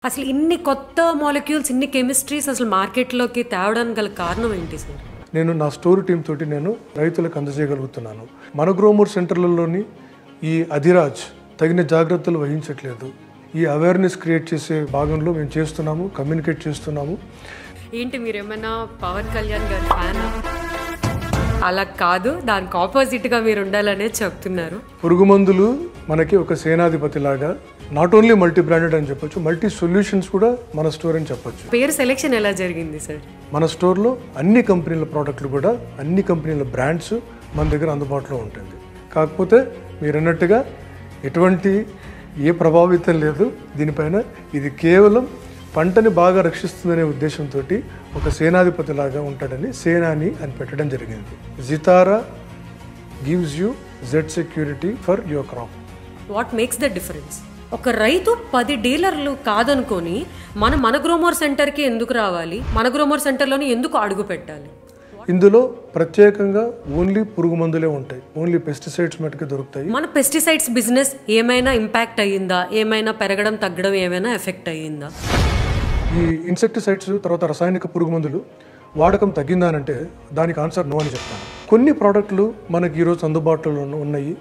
అసలు ఇన్ని కొత్త మాలిక్యూల్స్, ఇన్ని కెమిస్ట్రీస్ అసలు మార్కెట్లోకి తేవడానికి గల కారణం ఏంటి సార్? నేను నా స్టోర్ టీమ్ తోటి నేను రైతులకు అందజేయగలుగుతున్నాను. మన గ్రోమోర్ సెంటర్లలోని ఈ అధిరాజ్ తగిన జాగ్రత్తలు వహించట్లేదు. ఈ అవేర్నెస్ క్రియేట్ చేసే భాగంలో మేము చేస్తున్నాము, కమ్యూనికేట్ చేస్తున్నాము. ఏంటి మీరేమైనా పవన్ కళ్యాణ్ గారి ఫ్యానా? అలా కాదు, దానికి ఆపోజిట్గా మీరు ఉండాలనే చెప్తున్నారు. పురుగు మందులు మనకి ఒక సేనాధిపతి లాగా, నాట్ ఓన్లీ మల్టీ బ్రాండెడ్ అని చెప్పొచ్చు, మల్టీ సొల్యూషన్స్ కూడా మన స్టోర్ అని చెప్పొచ్చు. పేరు సెలెక్షన్ ఎలా జరిగింది సార్? మన స్టోర్లో అన్ని కంపెనీల ప్రోడక్ట్లు కూడా, అన్ని కంపెనీల బ్రాండ్స్ మన దగ్గర అందుబాటులో ఉంటుంది. కాకపోతే మీరు అన్నట్టుగా ఎటువంటి ఏ ప్రభావితం లేదు దీనిపైన. ఇది కేవలం పంటని బాగా రక్షిస్తుందనే ఉద్దేశంతో ఒక సేనాధిపతి లాగా ఉంటాడని సేనాని అని పెట్టడం జరిగింది. జితారా gives you Z security for your crop. What makes the difference? ఒక రైతు 10 డీలర్లు కాదనుకొని మన గ్రోమోర్ సెంటర్కి ఎందుకు రావాలి? మన గ్రోమోర్ సెంటర్లోని ఎందుకు అడుగు పెట్టాలి? ఇందులో ప్రత్యేకంగా ఓన్లీ పురుగు మందులే ఉంటాయి, ఓన్లీ పెస్టిసైడ్స్ మటుకే దొరుకుతాయి. మన పెస్టిసైడ్స్ బిజినెస్ ఏమైనా ఇంపాక్ట్ అయ్యిందా? ఏమైనా పెరగడం తగ్గడం ఏమైనా ఎఫెక్ట్ అయ్యిందా? ఈ ఇన్సెక్టిసైడ్స్ తర్వాత రసాయనిక పురుగు మందులు వాడకం తగ్గిందానంటే దానికి ఆన్సర్ నో అని చెప్తాను. కొన్ని ప్రోడక్ట్లు మనకి ఈరోజు అందుబాటులో ఉన్నాయి.